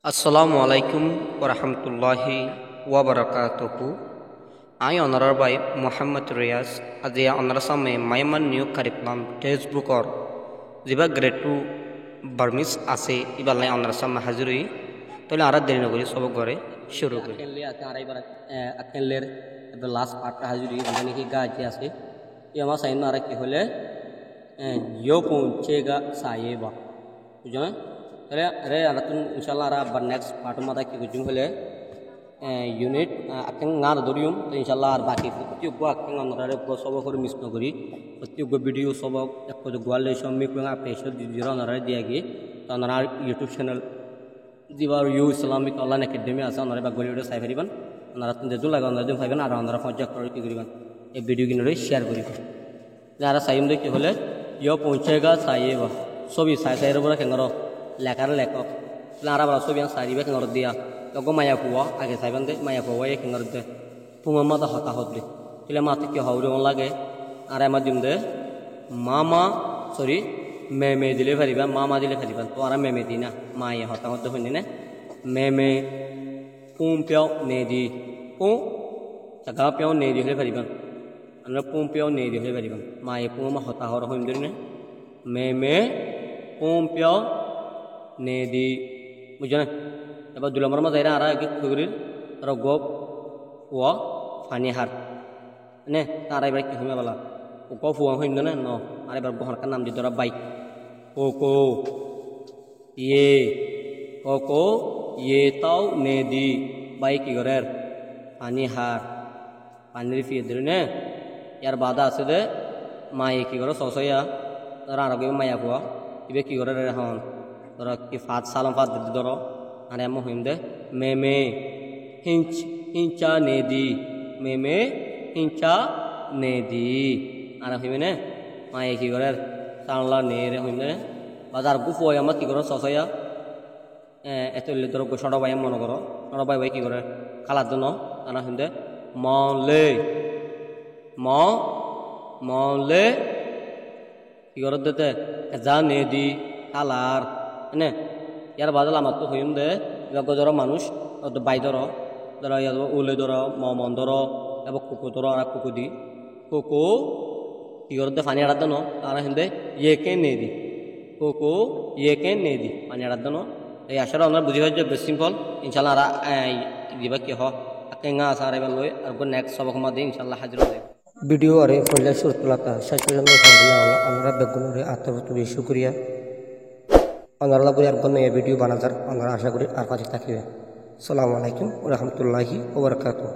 আসসালামু আলাইকুম ওরহমতুল্লাহি ওয়াবারাকাতুহু। আই অনারার বাই মোহাম্মদ রিয়াজ আজি অনার সামনে মাইমান নিয়োগ কারিকুলাম টেক্সট বুকর যা গ্রেড 2 বার্মিস আছে এবার লাই অনার সামনে হাজির হই তাহলে আর দেরি নকরি সব ঘরে শুরু করি। আকেলের লাস্ট পার্টটা হাজির হই যেখানে কি গাছ আছে এই আমার সাইন আর কি হলে ইয়ো পৌঁছেগা সায়েবা বুঝো না তাহলে আরে আর তুমি ইনশাআল্লাহ আর আবার নেক্সট পার্ট মাথা কি বুঝুম হলে ইউনিট আকেন নার ধরিম তো ইনশাআল্লাহ আর বাকি প্রত্যেক আকেন আমরা সব করে মিস নকরি প্রত্যেক ভিডিও সব এক করে গোয়ালে সব মিকুঙ্গা পেশর দিদিরা আমরা দিয়া গিয়ে তো আমরা ইউটিউব চ্যানেল দিবার ইউ ইসলামিক অনলাইন একাডেমি আছে আমরা বা গড়ি সাই পারিবেন আপনারা যেহেতু লাগে আমরা দিন পাইবেন আর আমরা পঞ্চাশ করে কি করিবেন এই ভিডিও কিনে শেয়ার করিবেন যারা সাইম দেখি হলে ইয় পৌঁছেগা সাইবা ছবি সাই সাইয়ের উপরে কেন লেখার লেখক আর আবার ছবি সারিবে কেন দিয়া তখন মায়া পুয়া আগে সাইবেন দে মায়া পুয়া কেন দে তোমার মাথা হতাহত দে তাহলে মাথা কি হাউরে লাগে আর আমার দিন দে মামা সরি মেমে দিলে পারিবা মামা দিলে পারিবা তো আর মেমে দি না মায়ে হতাহত দে শুনি না মেমে পুম পেও নে দি পু জাগা পেও নে দি হলে পারিবা আমরা পুম পেও নে দি হলে পারিবা মায়ে পুম হতাহর হইম দিন না মেমে পুম পেও নে দি বুঝো না এবার 2 নম্বর মাঝে আর আগে খুগরির আর গপ ও ফানি হার নে তার এবার কি হইমে বলা ও গপ ও হইম না ন আর এবার বহরকার নাম দি ধরা বাই কোকো ইয়ে তাও নে দি বাই কি করে ফানি হার পানির ফিয়ে দিল নে ইয়ার বাধা আছে দে মায়ে কি করে সসইয়া তারা আর মায়া পোয়া ইবে কি করে রে হন ধর কি ফাত সালাম ফাত দিতে ধরো আর এমন হইম দে মেমে হিঞ্চা নে দি মেমে হিঞ্চা নে দি আর হইবে না মায়ে কি করে চাংলা নে রে হইম দে বাজার গুফ হয় আমার কি করো সসইয়া এত ধরো ছোট ভাই মনে করো ছোট ভাই ভাই কি করে খালার জন্য আর হইম দে মলে কি করে দিতে যা নে দি কালার এনে ইয়ার বাদল আমার তো হইম দে এবার ধরো মানুষ বাই ধরো ধরো ইয়ার ওলে ধরো মন ধরো এবার কুকু ধরো আর কুকু দি কোকো কি করে দে পানি আড়ার দেন আর হিন্দে ইয়েকে নে দি কোকো ইয়েকে নে দি পানি আড়ার দেন এই আসলে আমরা বুঝি হয়েছে বেশ সিম্পল ইনশাল্লাহ আর দিবা কি হেঙ্গা আছে আর এবার লই আর নেক্সট সবক মধ্যে ইনশাল্লাহ হাজির হবে ভিডিও আরে ফলে সুরতুলাতা শেষ পর্যন্ত আমরা বেগুনের আত্মপ্রতি বেশি শুক্রিয়া অনারা করে আর কোনো ভিডিও বানাজার আমরা আশা করি আর পাশে থাকিবে। আসসালামু আলাইকুম ওয়া রাহমাতুল্লাহি ওয়া বারাকাতুহু।